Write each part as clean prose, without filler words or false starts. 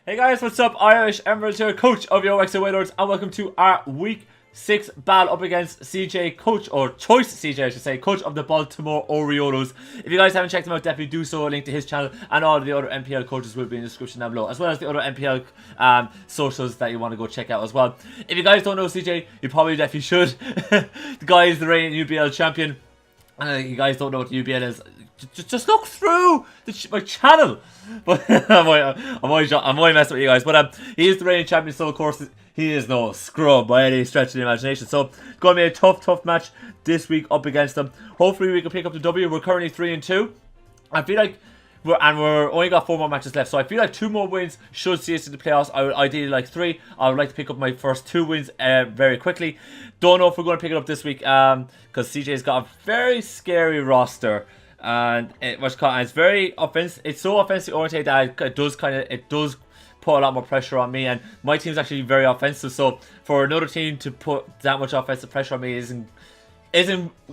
Hey guys, what's up? IrishEmerald here, coach of your Wexford Wailords, and welcome to our Week 6 battle up against CJ, coach, or Choice CJ I should say, coach of the Baltimore Oriolus. If you guys haven't checked him out, definitely do so. A link to his channel and all of the other MPL coaches will be in the description down below, as well as the other MPL socials that you want to go check out as well. If you guys don't know CJ, you probably definitely should. The guy is the reigning UBL champion. And you guys don't know what the UBL is, just look through my channel. But I'm only messing with you guys. But he is the reigning champion, so of course he is no scrub by any stretch of the imagination. So it's going to be a tough match this week up against him. Hopefully we can pick up the W. We're currently 3-2. I feel like we're only got 4 more matches left, so I feel like 2 more wins should see us in the playoffs. I would ideally like 3. I would like to pick up my first 2 wins very quickly. Don't know if we're going to pick it up this week because CJ's got a very scary roster, and it's very offensive. It's so offensive oriented that it does put a lot more pressure on me, and my team's actually very offensive. So for another team to put that much offensive pressure on me isn't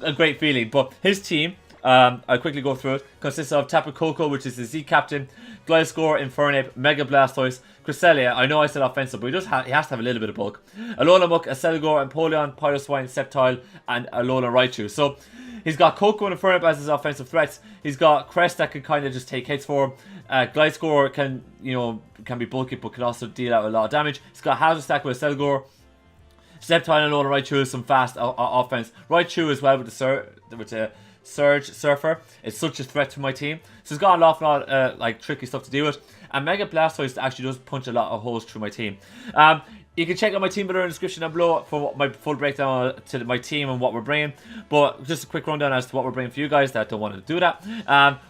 a great feeling. But his team, I'll quickly go through it, consists of Tapu Koko, which is the Z captain, Gliscor, Infernape, Mega Blastoise, Cresselia. I know I said offensive, but he has to have a little bit of bulk. Alolan, Accelgor, Empoleon, Pyroswine, Sceptile, and Alolan Raichu. So he's got Koko and Infernape as his offensive threats. He's got Crest that can kind of just take hits for him. Gliscor can be bulky, but can also deal out a lot of damage. He's got Hazard Stack with Accelgor. Sceptile and Alolan Raichu is some fast offense. Raichu as well with the Surge Surfer. It's such a threat to my team. So he's got an awful lot like tricky stuff to deal with. And Mega Blastoise actually does punch a lot of holes through my team. You can check out my team builder in the description down below for my full breakdown to my team and what we're bringing. But just a quick rundown as to what we're bringing for you guys that don't want to do that.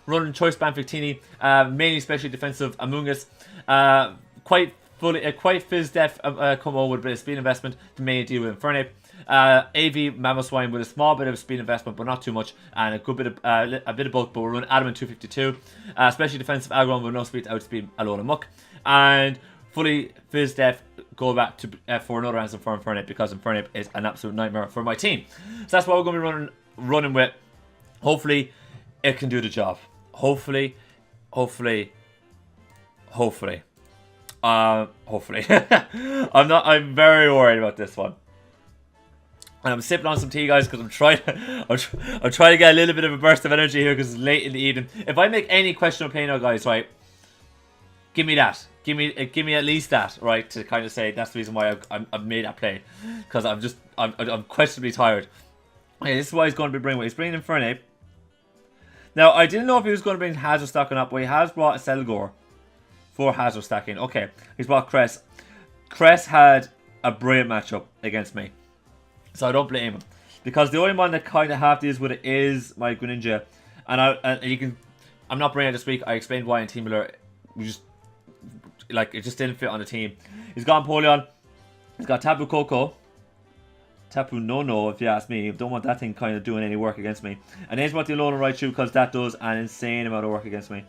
Running Choice Band Victini, mainly especially defensive Amoonguss. Quite Fizz Def come over with a bit of speed investment to mainly deal with Infernape. AV Mamoswine with a small bit of speed investment, but not too much, and a good bit of bulk. But we're running Adamant 252, especially defensive Aggron with no speed to outspeed Alolan Muck, and fully Fizz Def go back to for another answer for Infernape, because Infernape is an absolute nightmare for my team. So that's what we're going to be running with. Hopefully, it can do the job. Hopefully. I'm very worried about this one. And I'm sipping on some tea, guys, because I'm trying to get a little bit of a burst of energy here because it's late in the evening. If I make any questionable play now, guys, right, give me that. Give me at least that, right, to kind of say that's the reason why I've made that play, because I'm questionably tired. Okay, this is what he's going to be bringing. He's bringing Infernape. Now, I didn't know if he was going to bring Hazard Stack or not, but he has brought Accelgor for Hazard Stacking. Okay, he's brought Crest. Crest had a brilliant matchup against me, so I don't blame him, because the only one that kind of half deals with it is my Greninja, and I'm not bringing it this week. I explained why in Team Builder. It just didn't fit on the team. He's got Empoleon. He's got Tapu Koko. Tapu No, if you ask me. Don't want that thing kind of doing any work against me. And he's brought the Alolan Raichu, because that does an insane amount of work against me.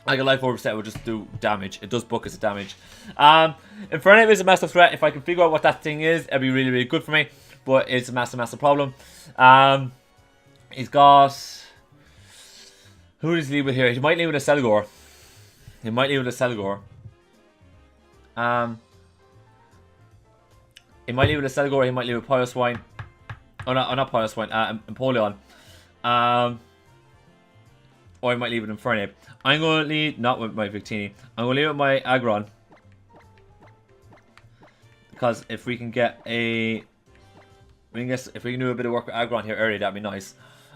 Like a Life Orb set would just do damage. It does buckets of damage. Infernape is a massive threat. If I can figure out what that thing is, it'd be really, really good for me. But it's a massive problem. He's got... Who does he lead with here? He might lead with a Accelgor. He might lead with a Accelgor. He might lead with a Accelgor. He might lead with Pyroswine. Oh, not Pyroswine. Empoleon. Or he might leave with Infernape. I'm going to lead, not with my Victini. I'm going to leave with my Aggron. Because if we can get if we can do a bit of work with Aggron here early, that'd be nice.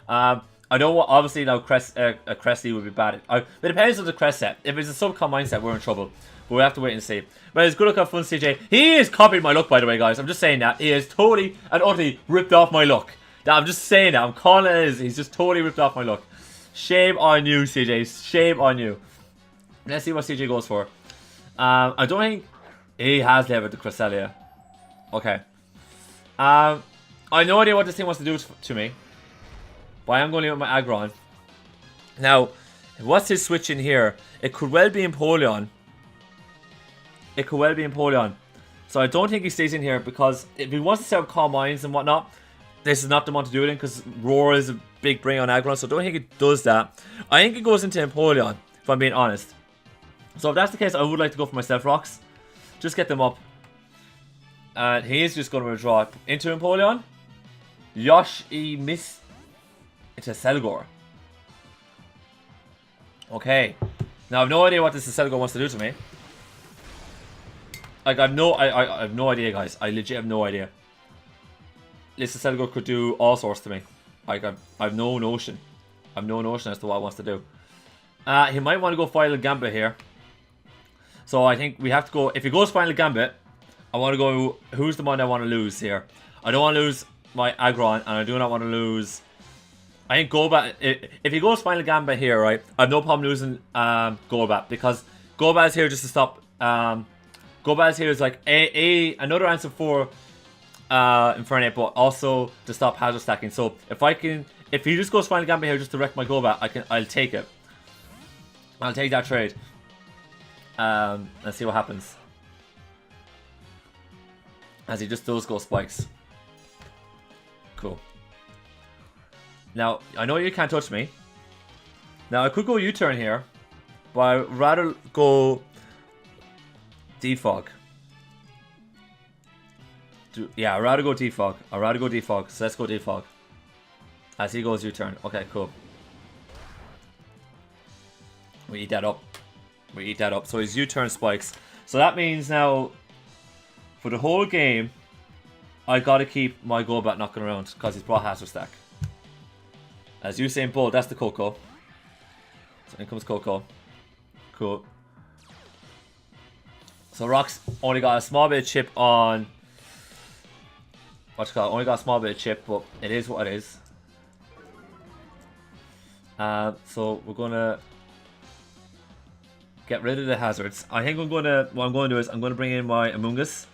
I don't want, obviously now Cressy would be bad. It depends on the Crest set. If it's a subcom mindset, we're in trouble. But we have to wait and see. But it's good luck, have fun, CJ. He is copying my look, by the way, guys. I'm just saying that. He is totally and utterly ripped off my look. I'm just saying that. I'm calling it as he's just totally ripped off my look. Shame on you, CJ. Shame on you. Let's see what CJ goes for. I don't think he has leveled the Cresselia. Okay. I have no idea what this thing wants to do to me. But I am going to leave with my Aggron. Now, what's his switch in here? It could well be Empoleon. So I don't think he stays in here, because if he wants to set up Calm Minds and whatnot, this is not the one to do it in, because Roar is a big bring on Aggron, so I don't think it does that. I think it goes into Empoleon, if I'm being honest. So if that's the case, I would like to go for my Stealth Rocks. Just get them up. And he is just going to withdraw into Empoleon. Miss. It's a Selgor. Okay. Now I have no idea what this Selgor wants to do to me. Like I have no idea, guys. I legit have no idea. This Selgor could do all sorts to me. Like I have no notion. I have no notion as to what it wants to do. He might want to go Final Gambit here. So I think we have to go. If he goes Final Gambit, I want to go. Who's the one I want to lose here? I don't want to lose my Aggron, and I do not want to lose. I think Golbat. If he goes Final Gambit here, right, I have no problem losing Golbat, because Golbat is here just to stop. Golbat is here is like another answer for Infernape, but also to stop hazard stacking. So if he just goes Final Gambit here just to wreck my Golbat, I'll take it. I'll take that trade. And see what happens. As he just does go spikes. Cool. Now, I know you can't touch me. Now, I could go U-turn here, but I'd rather go Defog. Yeah, I'd rather go Defog. I'd rather go Defog, so let's go Defog. As he goes U-turn. Okay, cool. We eat that up. We eat that up. So he's U-turn spikes. So that means now, for the whole game, I gotta keep my Golbat knocking around because he's brought Hazard Stack. As Usain Bolt, that's the Coco. So in comes Coco. Cool. So Rock's only got a small bit of chip on. What's it called? Only got a small bit of chip, but it is what it is. So we're gonna get rid of the hazards. I think what I'm going to do is I'm going to bring in my Amoonguss.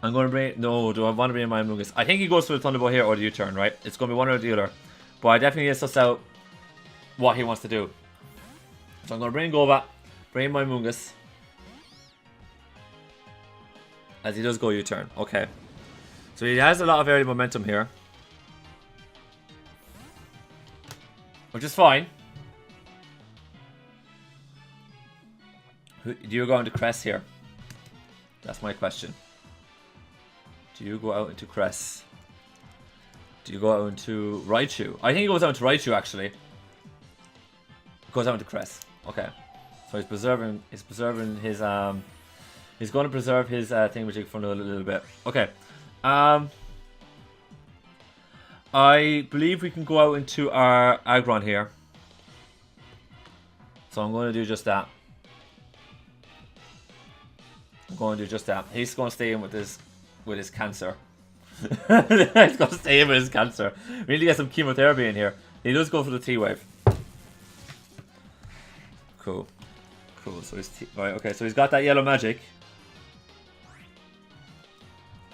I'm going to bring... No, do I want to bring in my Amoonguss? I think he goes for the Thunderbolt here or the U-turn, right? It's going to be one or the other. But I definitely need to suss out what he wants to do. So I'm going to bring in Golbat, bring in my Amoonguss. As he does go U-turn. Okay. So he has a lot of early momentum here. Which is fine. Do you go into Cress here? That's my question. Do you go out into Cress? Do you go out into Raichu? I think he goes out into Raichu actually. He goes out into Cress. Okay. So he's preserving his he's going to preserve his thingamajig for a little bit. Okay. I believe we can go out into our Aggron here. So I'm going to do just that. I'm going to do just that. He's going to stay in with his cancer. He's going to stay in with his cancer. We need to get some chemotherapy in here. He does go for the T-Wave. Cool. Cool. So he's right. Okay. So he's got that yellow magic.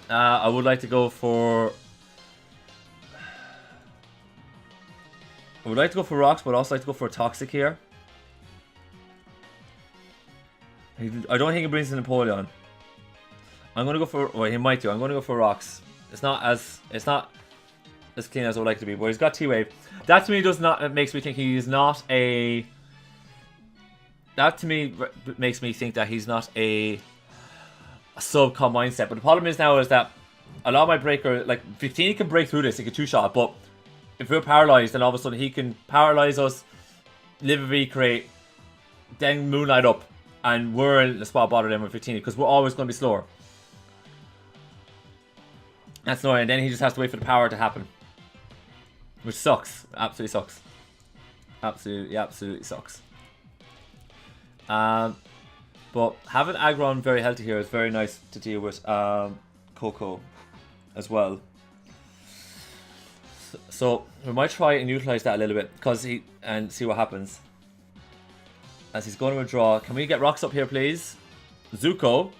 I would like to go for. I would like to go for rocks, but also like to go for a toxic here. I don't think he brings in Napoleon. I'm gonna go for. Well, he might do. I'm gonna go for rocks. It's not as clean as I would like it to be. But he's got T-Wave. That to me does not. It makes me think he's not a. That to me makes me think that he's not a sub-com mindset. But the problem is now is that a lot of my breaker, like 15, can break through this. He can two-shot, but if we're paralyzed, then all of a sudden he can paralyze us, live a recreate, then Moonlight up, and we're in the spot bother them with 15 because we're always going to be slower. That's annoying. And then he just has to wait for the power to happen, which sucks. Absolutely sucks. Absolutely sucks. But having Aggron very healthy here is very nice to deal with. Coco as well. So we might try and utilize that a little bit and see what happens. As he's going to withdraw. Can we get rocks up here, please? Zuko.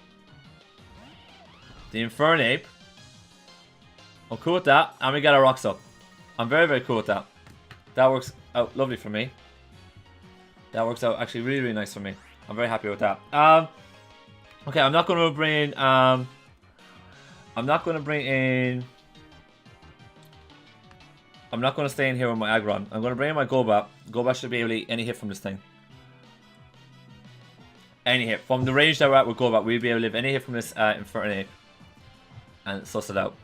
The Infernape. I'm cool with that. And we get our rocks up. I'm very, very cool with that. That works out lovely for me. That works out actually really, really nice for me. I'm very happy with that. Okay, I'm not going to bring in... I'm I'm not going to stay in here with my Aggron. I'm going to bring in my Golbat. Golbat should be able to eat any hit from this thing. Any hit. From the range that we're at with Golbat, we'll be able to live any hit from this Infernape. And suss it out.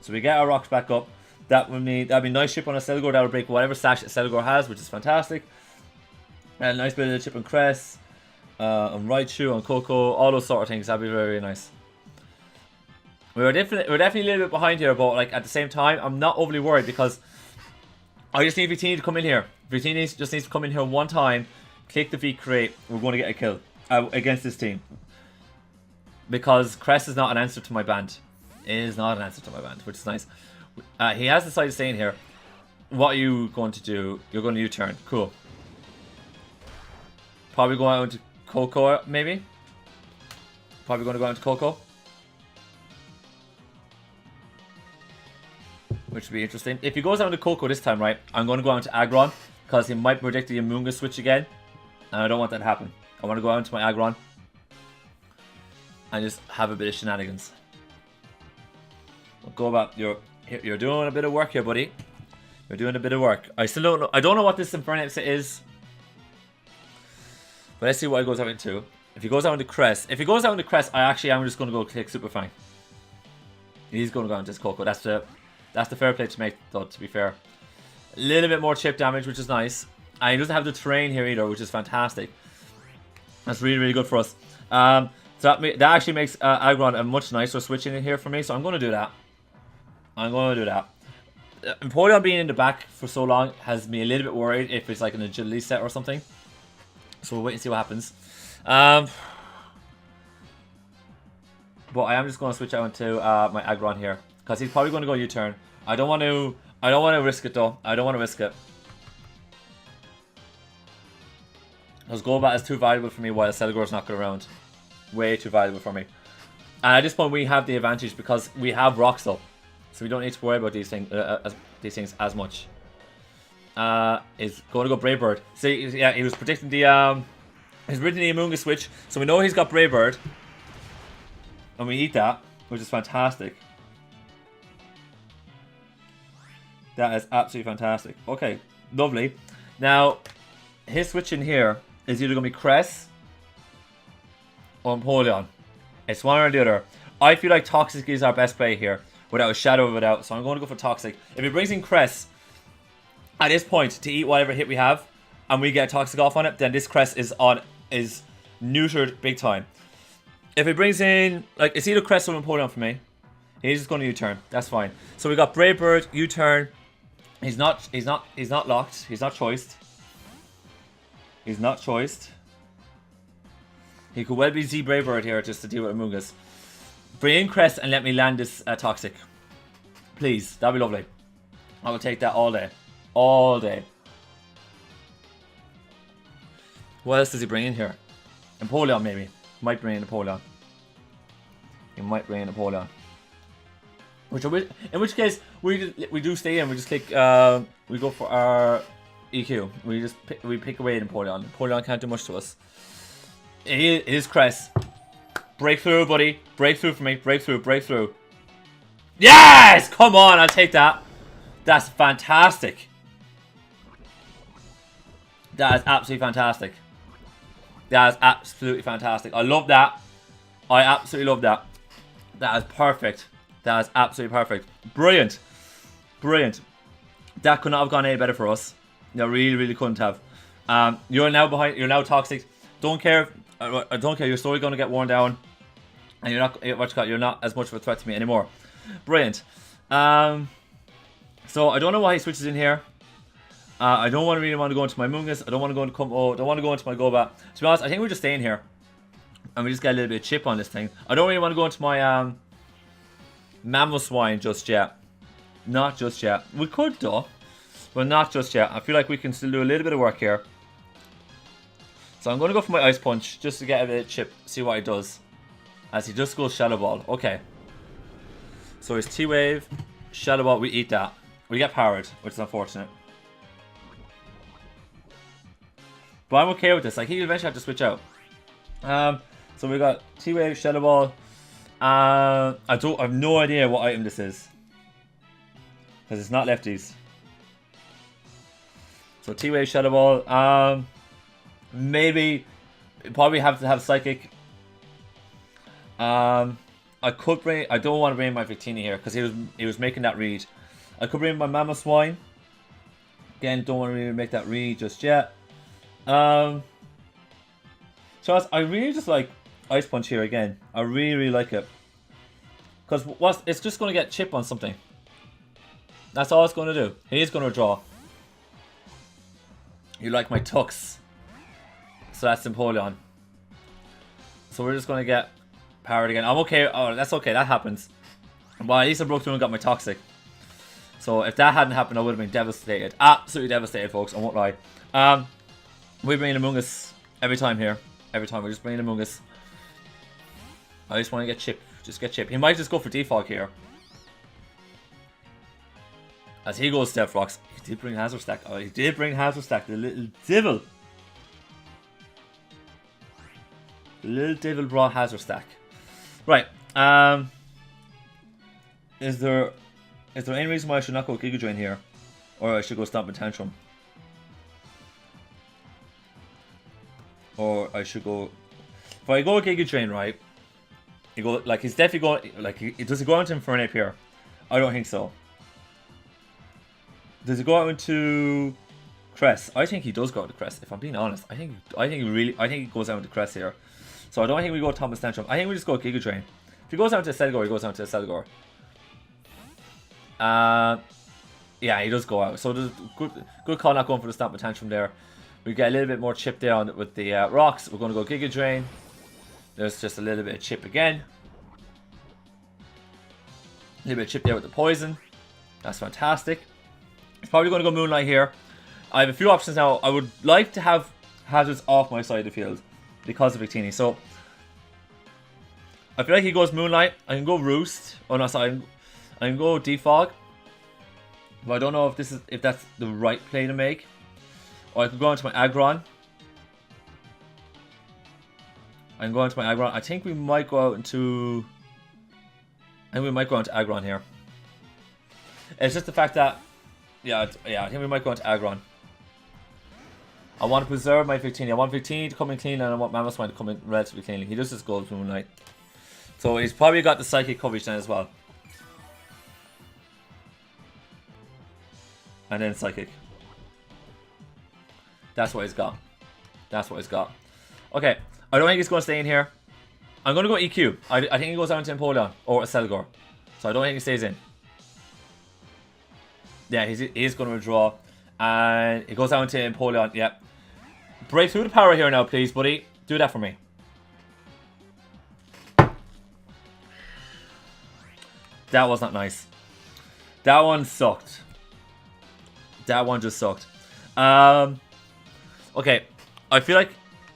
So we get our rocks back up. That'd be a nice chip on a Celgor. That would break whatever stash Celgor has, which is fantastic. And a nice bit of chip on Cress, on Raichu, on Coco, all those sort of things. That'd be very, very nice. We're definitely a little bit behind here, but like at the same time, I'm not overly worried because I just need Victini to come in here. Victini just needs to come in here one time, click the V create. We're going to get a kill against this team because Cress is not an answer to my band. It is not an answer to my band, which is nice. He has decided to stay in here. What are you going to do? You're going to U-turn. Cool. Probably go out into Coco, maybe. Probably going to go out into Coco. Which would be interesting. If he goes out into Coco this time, right, I'm going to go out into Aggron. Because he might predict the Amoonga switch again. And I don't want that to happen. I want to go out into my Aggron. And just have a bit of shenanigans. Go about you're doing a bit of work here, buddy. You're doing a bit of work. I still don't know. I don't know what this Infernape is. But let's see what he goes out into. If he goes out into Crest. If he goes out into Crest, I actually am just going to go click Super Fang. He's going to go into this Coco. That's the fair play to make, though, to be fair. A little bit more chip damage, which is nice. And he doesn't have the terrain here either, which is fantastic. That's really, really good for us. So that actually makes Aggron a much nicer switch in here for me. So I'm going to do that. I'm going to do that. Empoleon being in the back for so long has me a little bit worried if it's like an agility set or something. So we'll wait and see what happens. But I am just going to switch out into my Aggron here because he's probably going to go U-turn. I don't want to risk it though. I don't want to risk it. Because Golbat is too valuable for me while Celgor's knocking around. Way too valuable for me. And at this point we have the advantage because we have rocks up. So we don't need to worry about these things as much. Is going to go Brave Bird. See, yeah, he was predicting the he's written the Amoonga switch, so we know he's got Brave Bird, and we eat that, which is fantastic. That is absolutely fantastic. Okay, lovely. Now, his switch in here is either going to be Cress or Empoleon. It's one or the other. I feel like Toxic is our best play here. Without a shadow of a doubt. So I'm going to go for Toxic. If he brings in Cress at this point to eat whatever hit we have and we get Toxic off on it, then this Cress is neutered big time. If he brings in, like, it's either Cress or Empoleon for me. He's just going to U-turn. That's fine. So we got Brave Bird, U-turn. He's not locked. He's not choiced. He's not choiced. He could well be Z Brave Bird here just to deal with Amoongas. Bring in Crest and let me land this Toxic. Please, that'd be lovely. I will take that all day. All day. What else does he bring in here? Empoleon maybe. Might bring in Empoleon. He might bring in Empoleon. In which case, we do stay in. We just click, we go for our EQ. We pick away Empoleon. Empoleon can't do much to us. It is Crest. Breakthrough, buddy. Breakthrough for me. Breakthrough, breakthrough. Yes! Come on, I'll take that. That's fantastic. That is absolutely fantastic. That is absolutely fantastic. I love that. I absolutely love that. That is perfect. That is absolutely perfect. Brilliant. Brilliant. That could not have gone any better for us. No, really, really couldn't have. You're now behind. You're now Toxic. Don't care. I don't care. You're slowly going to get worn down, and you're not as much of a threat to me anymore. Brilliant. So I don't know why he switches in here. I don't really want to go into my Mungus. I don't want to go into don't want to go into my Golbat. To be honest, I think we're just staying here, and we just get a little bit of chip on this thing. I don't really want to go into my Mamoswine just yet. Not just yet. We could though, but not just yet. I feel like we can still do a little bit of work here. So I'm going to go for my Ice Punch just to get a bit of chip, see what he does. As he just goes Shadow Ball. Okay. So his T-Wave, Shadow Ball, we eat that. We get powered, which is unfortunate. But I'm okay with this. Like, he eventually have to switch out. So we got T-Wave, Shadow Ball. I have no idea what item this is. Because it's not lefties. So T-Wave Shadow Ball. Maybe probably have to have Psychic. I could bring. I don't want to bring my Victini here because he was making that read. I could bring my Mamoswine. Again, don't want to really make that read just yet. So I really just like Ice Punch here again. I really like it because it's just going to get chip on something. That's all it's going to do. He is going to draw. You like my Tux. So that's Empoleon. So we're just going to get powered again. I'm okay. Oh, that's okay. That happens. Well, at least I broke through and got my Toxic. So if that hadn't happened, I would have been devastated. Absolutely devastated, folks. I won't lie. We bring Among Us every time here. Every time we just bring Among Us. I just want to get Chip. Just get Chip. He might just go for Defog here. As he goes Step Rocks. He did bring Hazard Stack. Oh, he did bring Hazard Stack. The little devil. The little devil brought Hazard Stack. Right. Is there any reason why I should not go Giga Drain here? Or I should go Stomp and Tantrum? Or I should go... If I go Giga Drain, right? You go, like, he's definitely going... Like, does he go into Infernape here? I don't think so. Does he go out into Crest? I think he does go out to Crest, if I'm being honest. I think he goes out into Crest here. So I don't think we go Thomas Tantrum. I think we just go Giga Drain. If he goes out to Selgor, he goes out to Selgor. Yeah, he does go out. So there's good call not going for the Stomp and Tantrum there. We get a little bit more chip there on with the rocks. We're going to go Giga Drain. There's just a little bit of chip again. A little bit of chip there with the poison. That's fantastic. He's probably going to go Moonlight here. I have a few options now. I would like to have hazards off my side of the field because of Victini. So I feel like he goes Moonlight. I can go Roost. Oh no, sorry. I can go Defog. But I don't know if that's the right play to make. Or I could go into my Aggron. I can go into my Aggron. I think we might go out into... I think we might go into Aggron here. It's just the fact that... Yeah, I think we might go into Aggron. I want to preserve my Victini. I want Victini to come in clean and I want Mamoswine to come in relatively cleanly. He does just go to Moonlight. So he's probably got the Psychic coverage then as well. And then Psychic. That's what he's got. That's what he's got. Okay. I don't think he's going to stay in here. I'm going to go EQ. I think he goes down to Empoleon or a Selgor. So I don't think he stays in. Yeah, he's going to withdraw. And it goes down to Empoleon. Yep. Break through the power here now, please, buddy. Do that for me. That was not nice. That one sucked. That one just sucked. Okay. I feel like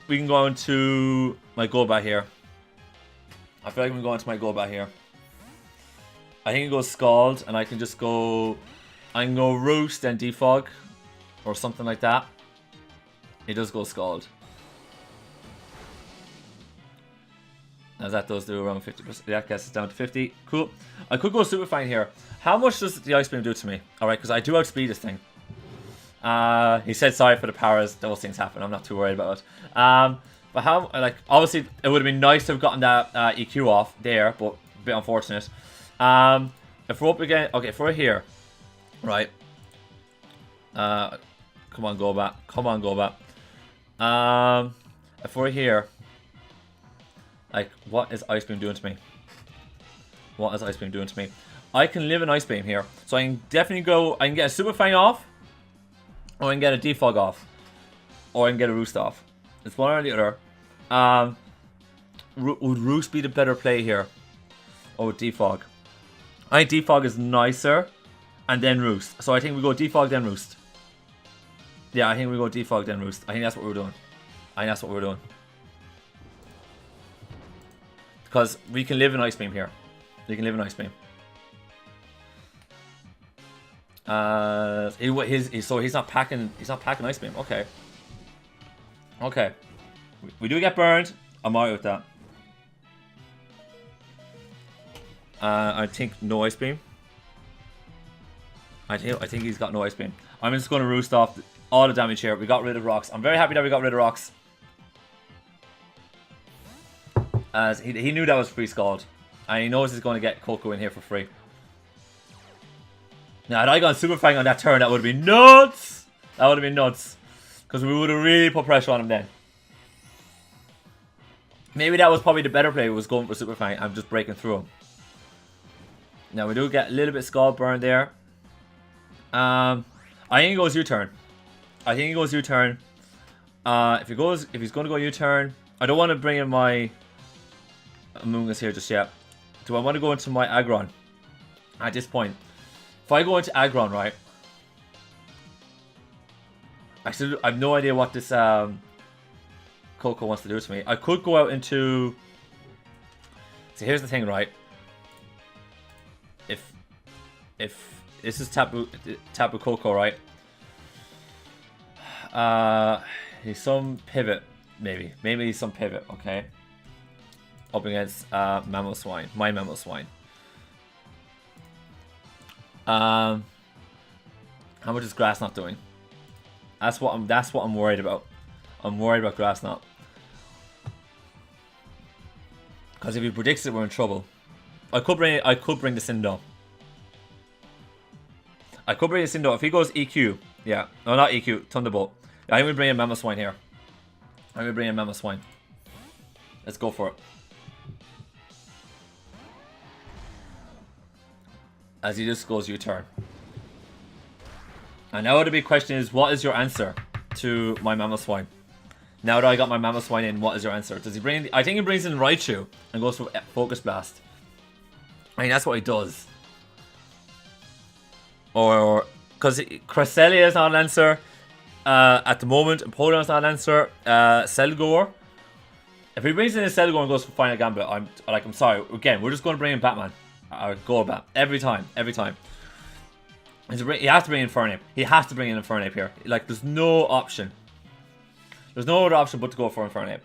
we can go into my Golbat here. I feel like we can go into my Golbat here. I think it goes Scald, and I can just go... I can go Roost and Defog. Or something like that. It does go Scald. As that does do around 50%. Yeah, I guess it's down to 50. Cool. I could go Super Fine here. How much does the Ice Beam do to me? Alright, because I do outspeed this thing. He said sorry for the powers. Those things happen. I'm not too worried about it. But how, like, obviously, it would have been nice to have gotten that EQ off there, but a bit unfortunate. If we're up again, okay, if we're here, right. Come on, Golbat. Come on, Golbat. If we're here, like, what is Ice Beam doing to me? What is Ice Beam doing to me? I can live an Ice Beam here. So I can definitely go, I can get a Super Fang off. Or I can get a Defog off. Or I can get a Roost off. It's one or the other. Would Roost be the better play here? Or would Defog? I think Defog is nicer. And then Roost. So I think we go Defog, then Roost. Yeah, I think we go Defog, then Roost. I think that's what we're doing. I think that's what we're doing. Because we can live an Ice Beam here. We can live an Ice Beam. So he's not packing Ice Beam. Okay. Okay. We do get burned. I'm alright with that. I think no Ice Beam. I think he's got no Ice Beam. I'm just going to roost off all the damage here. We got rid of rocks. I'm very happy that we got rid of rocks. As he knew that was free Scald. And he knows he's going to get Coco in here for free. Now, had I gone Super Fang on that turn, that would have been nuts! That would have been nuts. Because we would have really put pressure on him then. Maybe that was probably the better play, was going for Super Fang. I'm just breaking through him. Now, we do get a little bit Scald burn there. I think he goes U-turn. I think he goes U-turn. If he's going to go U-turn, I don't want to bring in my Amoonguss here just yet. Do I want to go into my Aggron at this point? If I go into Aggron, right? Actually, I have no idea what this Coco wants to do to me. I could go out into... So here's the thing, right? If this is Tapu Coco, right? He's some pivot, maybe. Maybe he's some pivot, okay? Up against Mamoswine. My Mamoswine. How much is Grass not doing? That's what I'm worried about. I'm worried about Grass not. Because if he predicts it, we're in trouble. I could bring this in though. I could bring this in though. If he goes EQ, yeah. No, not EQ, Thunderbolt. Yeah, I'm gonna bring in Mamoswine here. I'm gonna bring in Mamoswine. Let's go for it. As he just goes U-turn. And now the big question is, what is your answer to my Mamoswine? Now that I got my Mamoswine in, what is your answer? Does he bring in... I think he brings in Raichu and goes for Focus Blast. I mean, that's what he does. Or... Because Cresselia is not an answer at the moment. Empoleon is not an answer. Selgor. If he brings in a Selgor and goes for Final Gambit, I'm sorry. Again, we're just going to bring in Batman. Golbat. Every time. Every time. He has to bring in Infernape. He has to bring in Infernape here. Like, there's no option. There's no other option but to go for Infernape.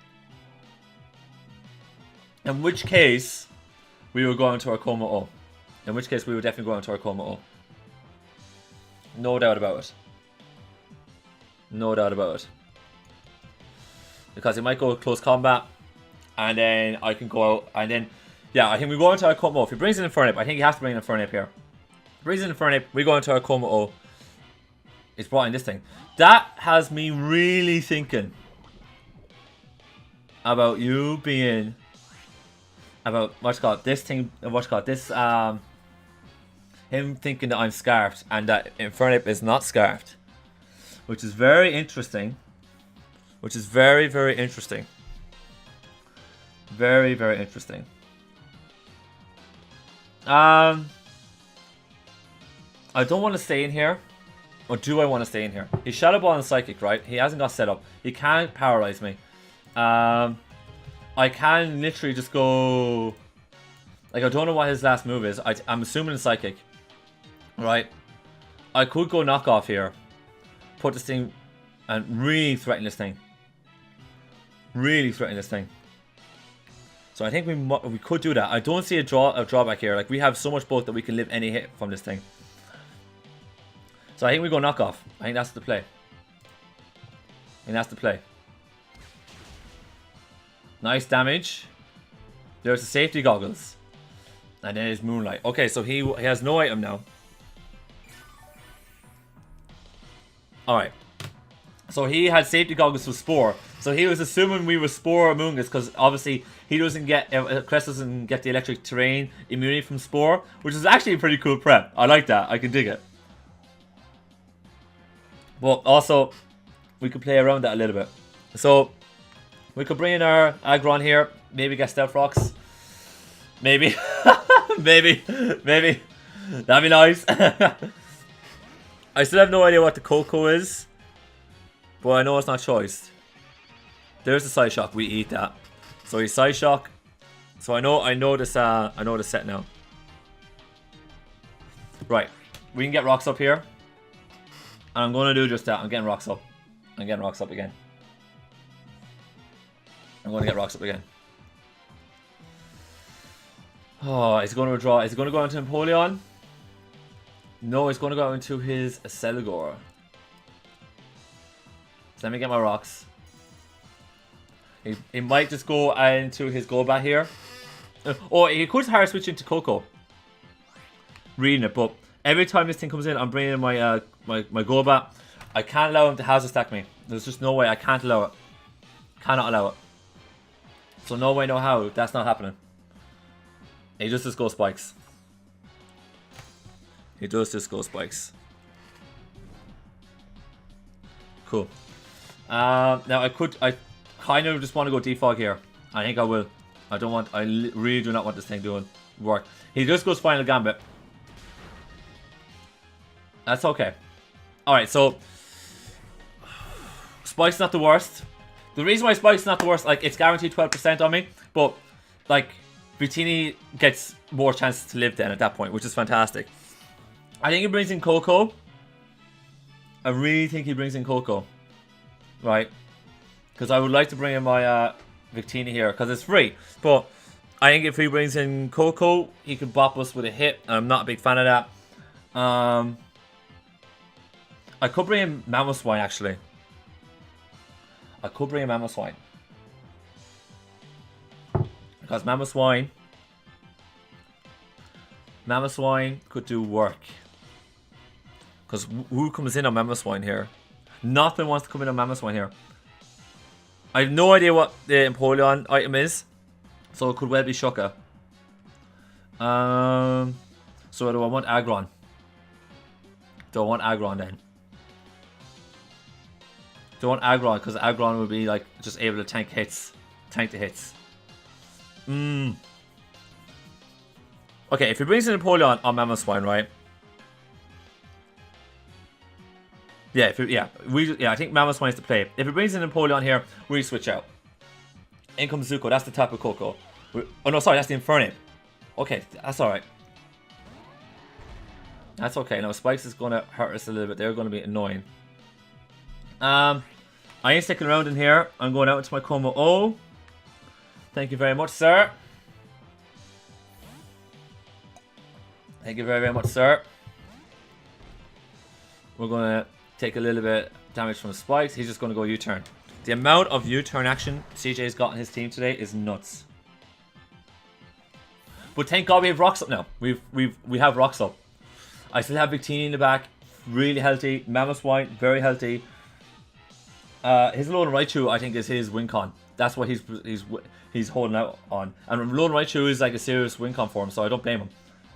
In which case, we will go into our Coma O. In which case, we would definitely go into our Coma O. No doubt about it. No doubt about it. Because he might go close combat. And then I can go out. And then, yeah, I think we go into our Coma O. If he brings in Infernape, I think he has to bring in Infernape here. If he brings in Infernape, we go into our Coma O. It's brought in this thing. That has me really thinking about you being... About, what's called, this thing, what's called, this, him thinking that I'm scarfed and that Infernape is not scarfed. Which is very interesting. Which is very, very interesting. Very, very interesting. I don't want to stay in here. Or do I want to stay in here? He's Shadow Ball and Psychic, right? He hasn't got set up. He can't paralyze me. I can literally just go... Like, I don't know what his last move is. I'm assuming it's Psychic. Right? I could go Knockoff here. Put this thing... And really threaten this thing. Really threaten this thing. So I think we could do that. I don't see a drawback here. Like, we have so much bulk that we can live any hit from this thing. So I think we go Knockoff. I think that's the play. Nice damage. There's the safety goggles. And then his Moonlight. Okay, so he has no item now. Alright. So he had safety goggles for Spore. So he was assuming we were Spore Amoonguss because obviously he doesn't get... Crest doesn't get the electric terrain immunity from Spore. Which is actually a pretty cool prep. I like that. I can dig it. But also, we could play around that a little bit. So, we could bring in our Aggron here. Maybe get Stealth Rocks. Maybe. Maybe. That'd be nice. I still have no idea what the Coco is. But I know it's not choice. There's the Side Shock. We eat that. So he's Side Shock. So I know this set now. Right. We can get rocks up here. And I'm going to do just that. I'm getting rocks up. I'm getting rocks up again. I'm going to get rocks up again. Oh, is he going to draw? Is he going to go into Empoleon? No, he's going to go into his Celigor. So let me get my rocks. He might just go into his Golbat here. Or he could hard switch into Coco. Reading it, but every time this thing comes in, I'm bringing in my my Golbat. I can't allow him to hazard stack me. There's just no way. I can't allow it. Cannot allow it. So no way, no how. That's not happening. He just go spikes. He does just go spikes. Cool. Now I kind of just want to go defog here. I think I will. I don't want. I really do not want this thing doing work. He just goes final gambit. That's okay. All right, so Spike's not the worst. The reason why Spike's not the worst, like, it's guaranteed 12% on me, but like Victini gets more chances to live then at that point, which is fantastic. I think he brings in Coco. I really think he brings in Coco, right? Because I would like to bring in my Victini here because it's free. But I think if he brings in Coco, he could bop us with a hit. I'm not a big fan of that. I could bring in Mamoswine actually. I could bring in Mamoswine. Because Mamoswine could do work. Because who comes in on Mamoswine here? Nothing wants to come in on Mamoswine here. I have no idea what the Empoleon item is. So it could well be Shuka. So do I want Aggron? Do I want Aggron then? Do I want Aggron? Because Aggron would be like just able to tank hits. Tank the hits. Okay, if he brings in Empoleon on Mamoswine, right? Yeah, I think Mamoswine is to play. If he brings in Empoleon here, we switch out. In comes Zuko, that's the type of Coco. Oh no, sorry, that's the Infernape. Okay, that's alright. That's okay. Now Spikes is going to hurt us a little bit. They're going to be annoying. I ain't sticking around in here. I'm going out into my Como O. Thank you very much, sir. Thank you very, very much, sir. We're going to take a little bit damage from the Spikes. He's just going to go U-turn. The amount of U-turn action CJ's got on his team today is nuts. But thank God we have rocks up now. We have rocks up. I still have Victini in the back, really healthy. Mamoswine, very healthy. His Lone Raichu, I think, is his win con. That's what he's holding out on. And Lone Raichu is like a serious win con for him, so I don't blame him.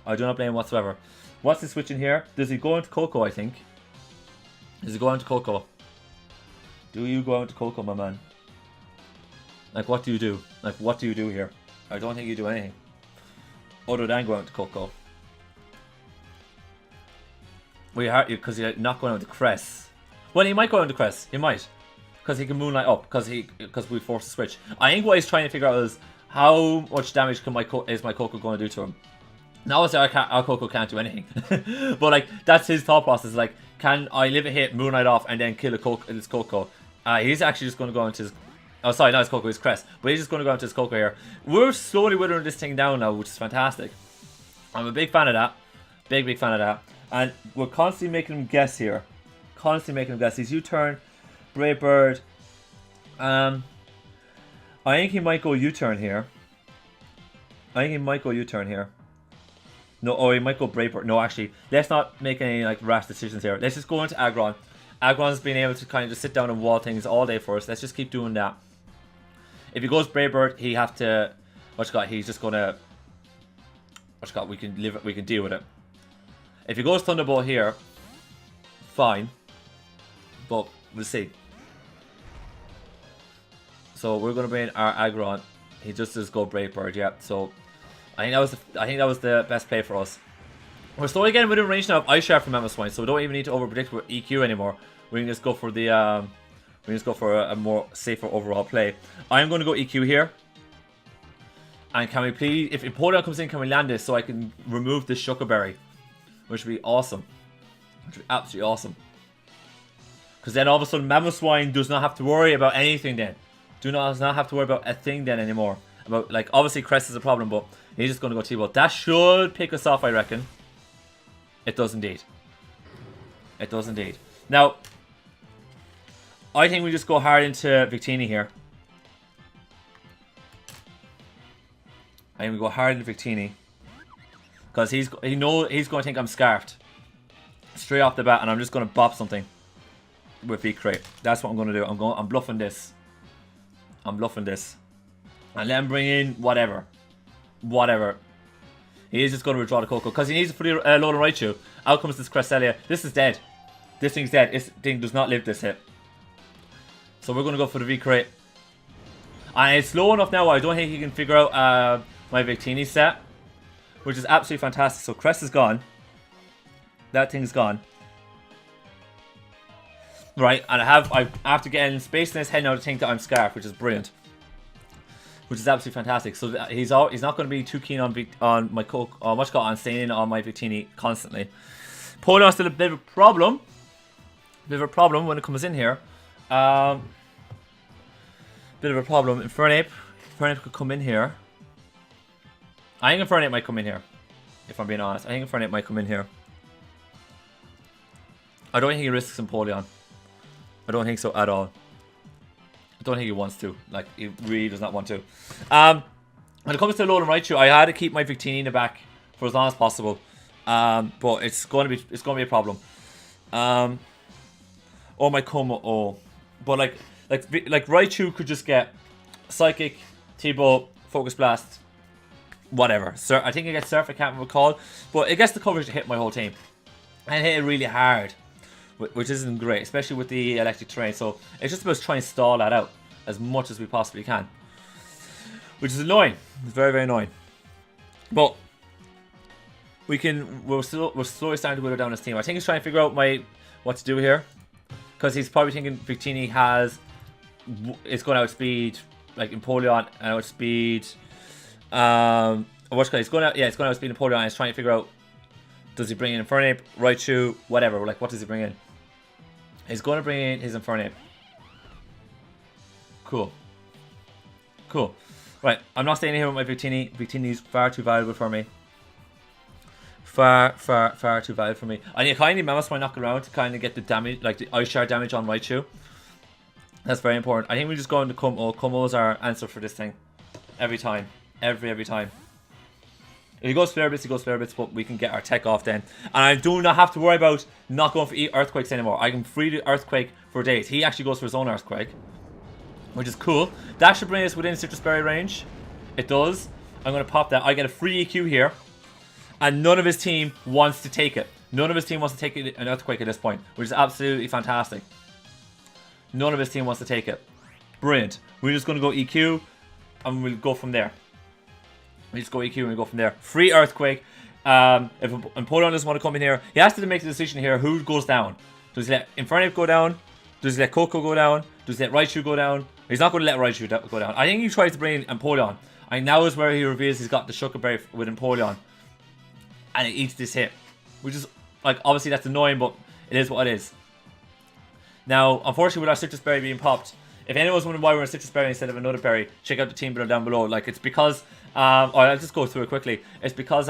I do not blame him whatsoever. What's he switching here? Does he go into Coco, I think? Does he go into Coco? Do you go into Coco, my man? Like, what do you do? Like, what do you do here? I don't think you do anything. Other than go into Coco. Because you're not going out to Cress. Well, he might go into Cress. He might. Because he can Moonlight up. Because we force the switch. I think what he's trying to figure out is how much damage is my Coco going to do to him. Now, obviously, our Coco can't do anything. But, like, that's his thought process. Like, can I live a hit, Moonlight off, and then kill his Coco? He's actually just going to go into his... Oh, sorry, not his Coco, his Crest. But he's just going to go into his Coco here. We're slowly withering this thing down now, which is fantastic. I'm a big fan of that. Big fan of that. And we're constantly making him guess here. Constantly making him guess. He's U-turn, Brave Bird. I think he might go U-turn here. No, oh, he might go Brave Bird. No, actually, let's not make any like rash decisions here. Let's just go into Aggron. Aggron's been able to kind of just sit down and wall things all day for us. Let's just keep doing that. If he goes Brave Bird, he have to. He's just gonna. We can deal with it. If he goes Thunderbolt here, fine. But we'll see. So we're gonna bring in our Aggron. He just does go Brave Bird, yeah. So I think that was the best play for us. We're slowly getting within range now of Ice Shard from Mamoswine, so we don't even need to overpredict with EQ anymore. We can just go for the a more safer overall play. I'm going to go EQ here. And can we please, if Empoleon comes in, can we land this so I can remove this Shuka Berry? Which would be awesome. Which would be absolutely awesome. Because then all of a sudden Mamoswine does not have to worry about anything then. Does not have to worry about a thing then anymore. About, like, obviously Crest is a problem, but he's just going to go T-Bolt. That should pick us off, I reckon. It does indeed. It does indeed. Now, I think we just go hard into Victini here. I think we go hard into Victini. Because he's going to think I'm scarfed. Straight off the bat, and I'm just going to bop something with V-Crate. That's what I'm going to do. I'm bluffing this. I'm bluffing this. And let him bring in whatever. Whatever. He is just going to withdraw the Coco. Because he needs to put a load of Raichu. Out comes this Cresselia. This is dead. This thing's dead. This thing does not live this hit. So we're going to go for the V-Crate. And it's slow enough now. I don't think he can figure out my Victini set. Which is absolutely fantastic. So Crest is gone. That thing's gone. Right. And after getting space in his head now to think that I'm Scarf. Which is brilliant. Which is absolutely fantastic. So he's not going to be too keen on my Coke. Or much got on staying in on my Victini constantly. Poleon's still a bit of a problem. Bit of a problem when it comes in here. Bit of a problem. Infernape could come in here. I think Infernape might come in here. If I'm being honest. I think Infernape might come in here. I don't think he risks Empoleon. I don't think so at all. I don't think he wants to. Like, he really does not want to. When it comes to Alolan Raichu, I had to keep my Victini in the back for as long as possible. But it's going to be a problem. Oh, my Como. Oh. But like Raichu could just get Psychic, T-Bow, Focus Blast, whatever. I think it gets Surf, I can't recall. But it gets the coverage to hit my whole team. And hit it really hard. Which isn't great, especially with the electric terrain. So it's just about trying to stall that out as much as we possibly can. Which is annoying. It's very, very annoying. But we're slowly starting to whittle down his team. I think he's trying to figure out what to do here. Because he's probably thinking Victini it's going to outspeed like Empoleon and outspeed it's going to outspeed Empoleon, and he's trying to figure out, does he bring in Infernape, Raichu, whatever, like what does he bring in? He's going to bring in his Infernape. Cool. Cool. Right, I'm not staying here with my Victini. Victini's far too valuable for me. Far too valuable for me. I need kind of Mammoth my knock around to kind of get the damage, like the Ice Shard damage on Raichu. That's very important. I think we just go into Como. Como is our answer for this thing. Every time. Every time. If he goes Flare Blitz, he goes Flare Blitz, but we can get our tech off then. And I do not have to worry about not going for Earthquakes anymore. I can free the Earthquake for days. He actually goes for his own Earthquake, which is cool. That should bring us within Citrus Berry range. It does. I'm going to pop that. I get a free EQ here. And none of his team wants to take it. None of his team wants to take an Earthquake at this point, which is absolutely fantastic. None of his team wants to take it. Brilliant. We're just going to go EQ, and we'll go from there. We just go EQ and we go from there. Free Earthquake. If Empoleon doesn't want to come in here, he has to make the decision here who goes down. Does he let Infernape go down? Does he let Coco go down? Does he let Raichu go down? He's not going to let Raichu go down. I think he tries to bring in Empoleon. And now is where he reveals he's got the Sugar Berry with Empoleon. And it eats this hit. Which is, like, obviously that's annoying, but it is what it is. Now, unfortunately with our Citrus Berry being popped, if anyone's wondering why we're in Citrus Berry instead of another berry, check out the team builder down below. Like, it's because, I'll just go through it quickly. It's because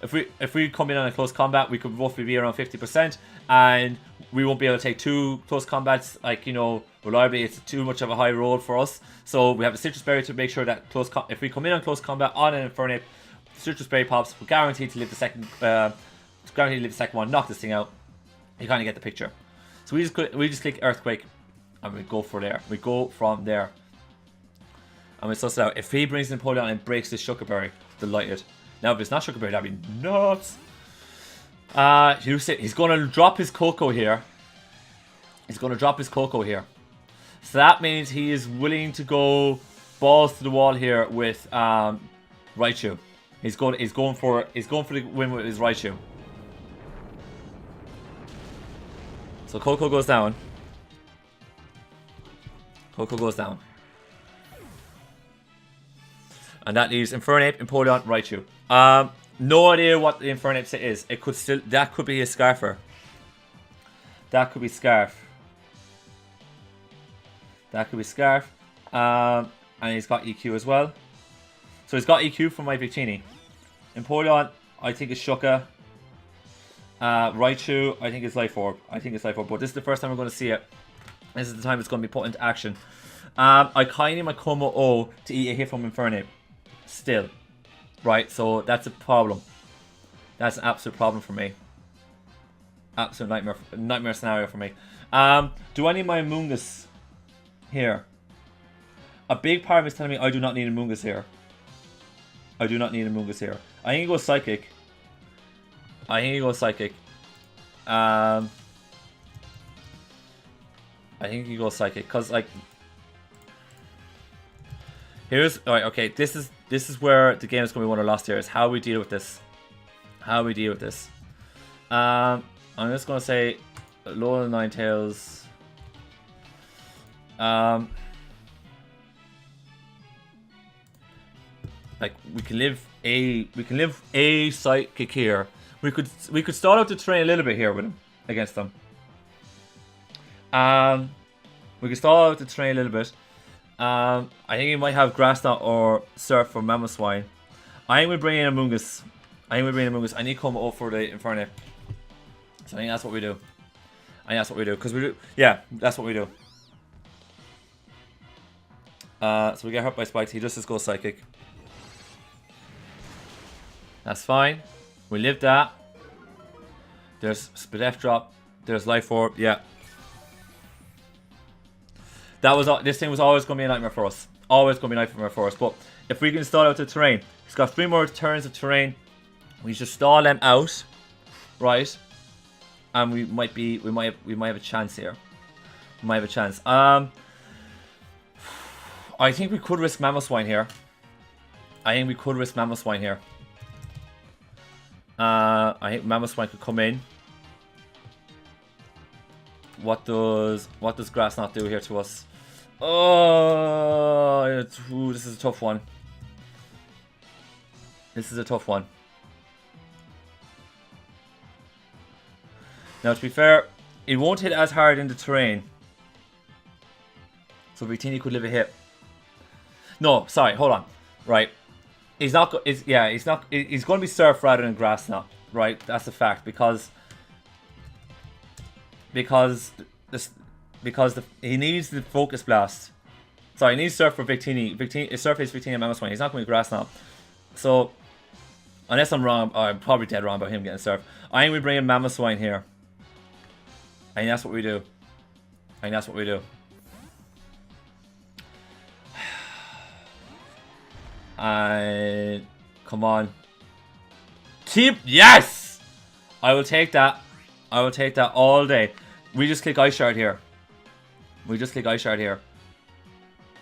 if we come in on a close combat, we could roughly be around 50%, and we won't be able to take two close combats, like, you know, reliably. It's too much of a high road for us. So we have a Citrus Berry to make sure that if we come in on close combat on an Infernape, Citrus Berry pops, we're guaranteed to live the second one, knock this thing out. You kind of get the picture. So we just click Earthquake, and we go for there. We go from there. And we suss it out. If he brings in Empoleon and breaks this Sugar Berry, delighted. Now if it's not Sugar Berry, that'd be nuts. He's going to drop his Coco here. He's going to drop his Coco here. So that means he is willing to go balls to the wall here with Raichu. He's going for the win with his Raichu. So Coco goes down. Coco goes down. And that leaves Infernape, Empoleon, Raichu. No idea what the Infernape set is. That could be a Scarfer. That could be Scarf. That could be Scarf. And he's got EQ as well. So he's got EQ from my Victini. Empoleon, I think is Shuka. Raichu, I think it's Life Orb. I think it's Life Orb, but this is the first time we're going to see it. This is the time it's going to be put into action. I kind of need my Como O to eat a hit from Infernape. Still. Right, so that's a problem. That's an absolute problem for me. Absolute nightmare scenario for me. Do I need my Amoonguss here? A big part of me is telling me I do not need a Amoonguss here. I do not need a Amoonguss here. I think he goes Psychic. I think he goes Psychic. I think he goes Psychic because like here's alright. Okay, this is where the game is going to be won or lost here. Is how we deal with this. How we deal with this. I'm just going to say Lola Ninetales. Like we can live a Psychic here. We could start out the terrain a little bit here with him against them. We could start out the terrain a little bit. I think he might have Grass Knot or Surf for Mamoswine. I think we bring in Amoonguss. I need Como for the Infernape. So I think that's what we do. Because we do. Yeah, that's what we do. So we get hurt by spikes. He just goes Psychic. That's fine. We live that. There's Spidef Drop. There's Life Orb. Yeah. This thing was always going to be a nightmare for us. Always going to be a nightmare for us. But if we can stall out the terrain, he's got 3 more turns of terrain. We should stall them out, right? And we might have a chance here. We might have a chance. I think we could risk Mamoswine here. I think Mamoswine could come in. What does Grass Knot do here to us? Oh, this is a tough one. Now, to be fair, it won't hit as hard in the terrain. So Victini could live a hit. No, sorry, hold on. Right. He's going to be Surf rather than Grass Knot. Right, that's a fact because he needs the Focus Blast. Sorry, he needs Surf for Victini. Surf is Victini and Mamoswine. He's not going to be Grass Knot. So, unless I'm wrong, I'm probably dead wrong about him getting Surf. I think we bring in Mamoswine here. I think that's what we do. Come on. Yes! I will take that. All day. We just click Ice Shard here.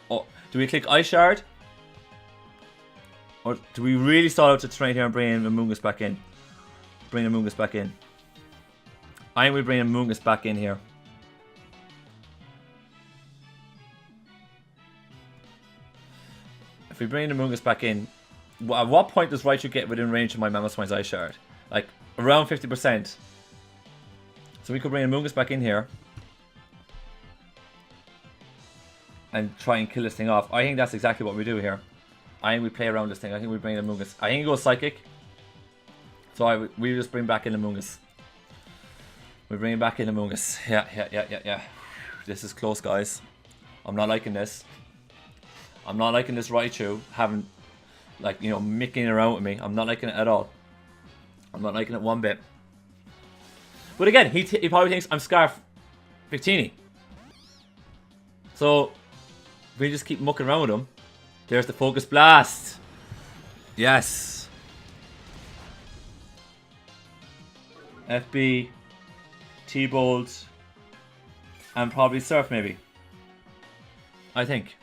Oh, do we click Ice Shard? Or do we really start out to terrain here and bring in Amoonguss back in? I think we bring Amoonguss back in here. If we bring Amoonguss back in, at what point does Raichu get within range of my Mamoswine's Ice Shard? Like, around 50%. So we could bring Amoonguss back in here. And try and kill this thing off. I think that's exactly what we do here. I think we play around this thing. I think we bring in Amoonguss. I think he goes Psychic. So we just bring back in Amoonguss. Yeah. This is close, guys. I'm not liking this. Raichu having, like, you know, micking around with me. I'm not liking it at all. I'm not liking it one bit. But again, he probably thinks I'm Scarf Victini. So, if we just keep mucking around with him, there's the Focus Blast. Yes. FB, T-Bolt, and probably Surf maybe. I think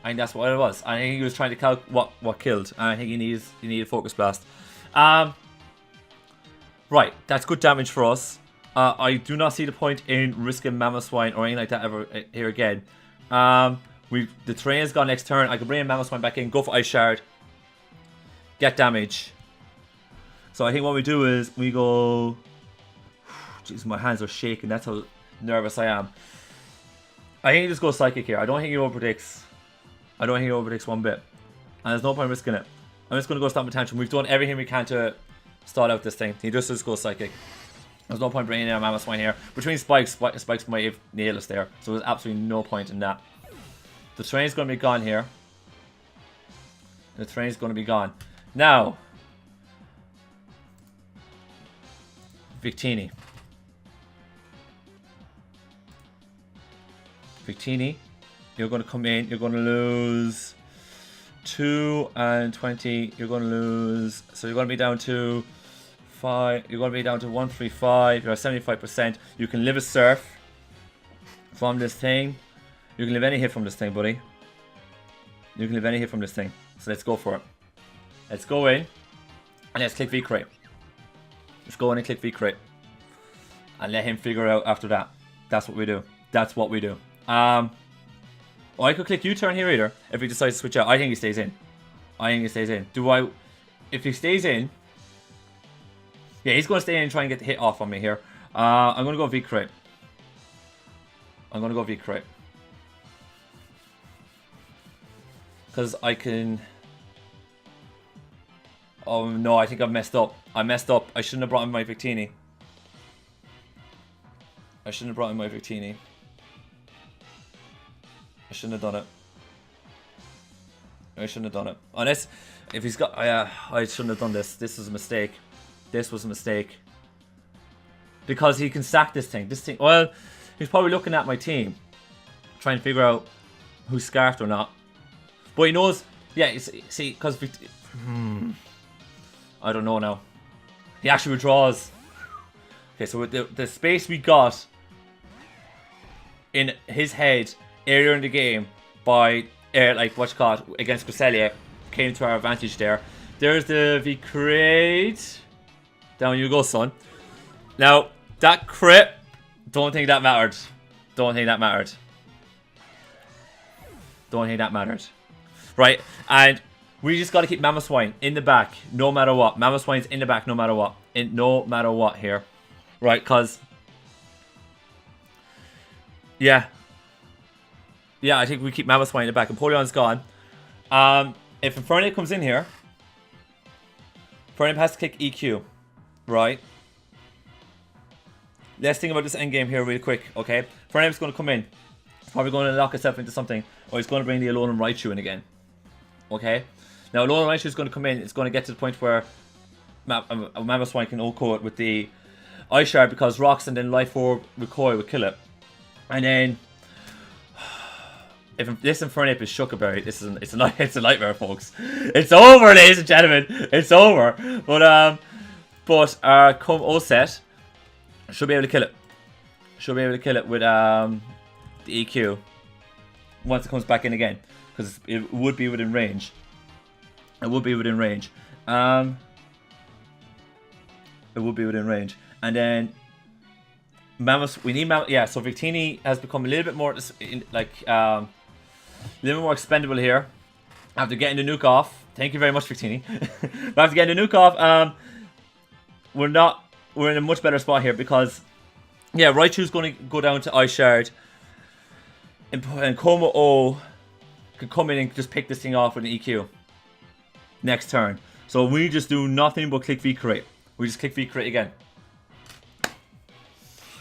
that's what it was. I think he was trying to calc what killed. And I think he needed Focus Blast. Right, that's good damage for us. I do not see the point in risking Mamoswine or anything like that ever here again. The terrain has gone next turn. I can bring in Mamoswine back in, go for Ice Shard, get damage. So I think what we do is we go. Jeez, my hands are shaking. That's how nervous I am. I think he just goes Psychic here. I don't think he overpredicts. One bit. And there's no point risking it. I'm just going to go Stop my Tantrum. We've done everything we can to stall out this thing. He just goes Psychic. There's no point bringing in a Mamoswine here. Between Spikes might have nailed us there. So there's absolutely no point in that. The train's going to be gone here. The train's going to be gone. Now, Victini. Victini, you're going to come in. You're going to lose 2 and 20. You're going to lose. So you're going to be down to 5. You're going to be down to 135. You're at 75%. You can live a surf from this thing. You can live any hit from this thing, buddy. You can live any hit from this thing. So let's go for it. Let's go in and let's click V-Crate. Let's go in and click V-Crate. And let him figure out after that. That's what we do. That's what we do. I could click U-turn here either if he decides to switch out. I think he stays in. I think he stays in. If he stays in... Yeah, he's going to stay in and try and get the hit off on me here. I'm going to go V-Crate. I'm going to go V-Crate. Because I can... Oh no, I think I've messed up. I messed up. I shouldn't have brought in my Victini. I shouldn't have brought in my Victini. I shouldn't have done it. I shouldn't have done it. Unless, if he's got... I shouldn't have done this. This was a mistake. This was a mistake. Because he can sack this thing. This thing... Well, he's probably looking at my team. Trying to figure out who's scarfed or not. But he knows... Yeah, see, because... I don't know now. He actually withdraws. Okay, so with the space we got in his head earlier in the game by, like, what you call it, against Cresselia, came to our advantage there. There's the V-Crate. Down you go, son. Now, that crit, don't think that mattered. Don't think that mattered. Don't think that mattered. Right, and we just got to keep Mamoswine in the back, no matter what. Mamoswine's in the back, no matter what. No matter what here. Right, because... Yeah. Yeah, I think we keep Mamoswine in the back. Empoleon's gone. If Infernape comes in here, Infernape has to kick EQ. Right? Let's think about this endgame here real quick, okay? Infernape's going to come in. Probably going to lock himself into something. Or he's going to bring the Alolan Raichu in again. Okay? Now, Alolan Raichu is going to come in. It's going to get to the point where Mamoswine can OHKO it with the Ice Shard because Rocks and then Life Orb Recoil would kill it. And then, if this Infernape is Shuckleberry, it's a nightmare, folks. It's over, ladies and gentlemen. It's over. But come O-Set, should be able to kill it. Should be able to kill it with the EQ once it comes back in again, because it would be within range. It would be within range. It would be within range. And then we need yeah, so Victini has become a little bit more like a little more expendable here. After getting the nuke off. Thank you very much, Victini. But after getting the nuke off, we're in a much better spot here because yeah, Raichu's going to go down to Ice Shard. And Como O can come in and just pick this thing off with an EQ next turn. So we just do nothing but click V-Crate. We just click V-Crate again.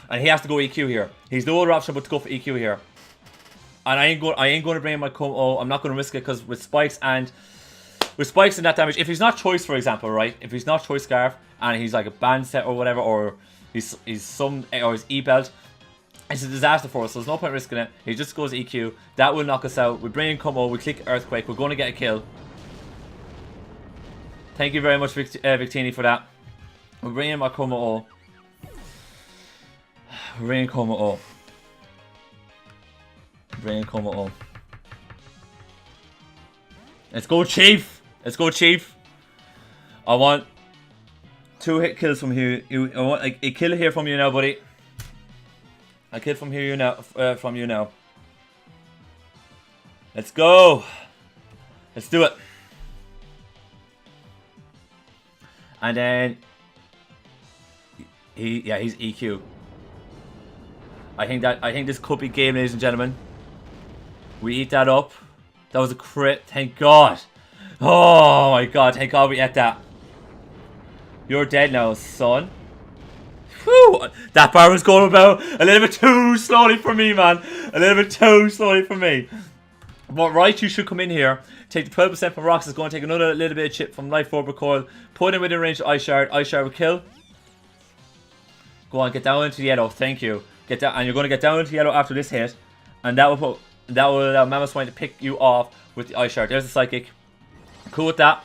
And he has to go EQ here. He's no other option but to go for EQ here. And I ain't going to bring in my Como O. I'm not going to risk it because with spikes and that damage, if he's not choice, for example, right? If he's not choice Scarf and he's like a band set or whatever, or he's his E-Belt, it's a disaster for us, so there's no point risking it. He just goes EQ. That will knock us out. We bring in Como, we click Earthquake. We're going to get a kill. Thank you very much, Victini, for that. We're bringing in my Como O. We're bringing Como O. Bringing Como O. Let's go, Chief. Let's go, Chief. I want 2 hit kills from you. I want a kill here from you now, buddy. A kill from here from you now. Let's go. Let's do it. And then he's EQ. I think this could be game, ladies and gentlemen. We eat that up. That was a crit. Thank God. Oh my God. Thank God we ate that. You're dead now, son. Whew, that bar was going about a little bit too slowly for me, man. A little bit too slowly for me. But Raichu should come in here, take the 12% from Rocks. It's going to take another little bit of chip from Life Orb Recoil. Put him within range of Ice Shard. Ice Shard will kill. Go on, get down into the yellow. Thank you. Get down, and you're going to get down into yellow after this hit, and that will allow Mamoswine to pick you off with the Ice Shard. There's the Psychic. Cool with that.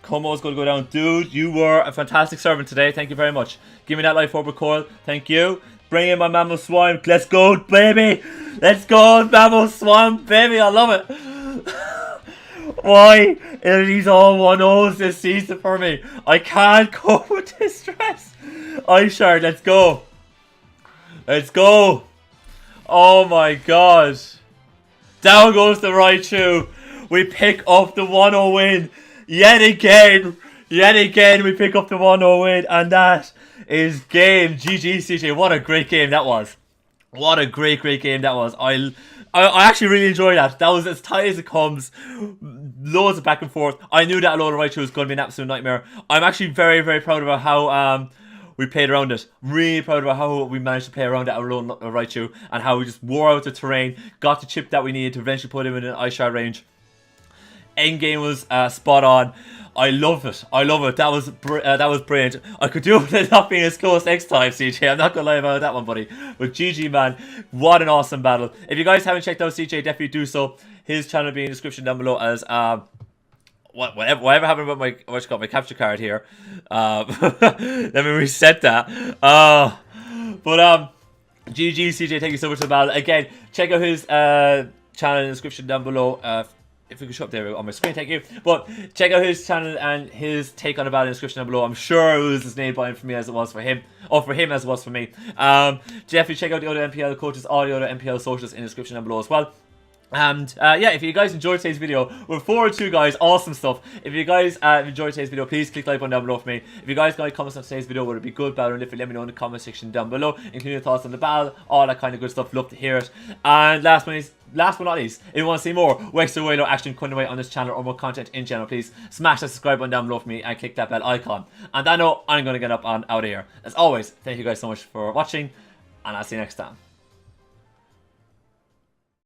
Komo's going to go down. Dude, you were a fantastic servant today. Thank you very much. Give me that Life Orb Recoil. Thank you. Bring in my Mamoswine. Let's go, baby. Let's go, Mamoswine, baby. I love it. Why are these all 1-0s this season for me? I can't cope with this stress. Ice Shard, let's go. Let's go. Oh my god. Down goes the Raichu. We pick up the 1-0 win. Yet again, we pick up the 1-0 win, and that is game. GG, CJ. What a great game that was. What a great game that was. I actually really enjoyed that. That was as tight as it comes. Loads of back and forth. I knew that a load of Raichu was going to be an absolute nightmare. I'm actually very proud about how we played around it. Really proud about how we managed to play around that alone Raichu, and how we just wore out the terrain, got the chip that we needed to eventually put him in an Ice Shard range. Endgame was spot on. I love it. I love it. That was brilliant. I could do it not being as close next time, CJ. I'm not gonna lie about that one, buddy. But GG, man. What an awesome battle. If you guys haven't checked out CJ, definitely do so. His channel will be in the description down below as whatever happened about my capture card here. Let me reset that. GG, CJ. Thank you so much for the battle. Again, check out his channel in the description down below. If we could show up there on my screen, thank you. But check out his channel and his take on the battle in the description down below. I'm sure it was as nail biting for me as it was for him, or for him as it was for me. Definitely check out the other MPL coaches, all the other MPL socials in the description down below as well. And yeah, if you guys enjoyed today's video, we're forward to, guys, awesome stuff. If you guys enjoyed today's video, please click the like button down below for me. If you guys got any comments on today's video, would it be good, bad, or different, let me know in the comment section down below, including your thoughts on the battle, all that kind of good stuff. Love to hear it. And last but not least, if you want to see more Wexford Wailords action coming away on this channel, or more content in general, please smash that subscribe button down below for me and click that bell icon. And I know I'm going to get up and out of here. As always, thank you guys so much for watching, and I'll see you next time.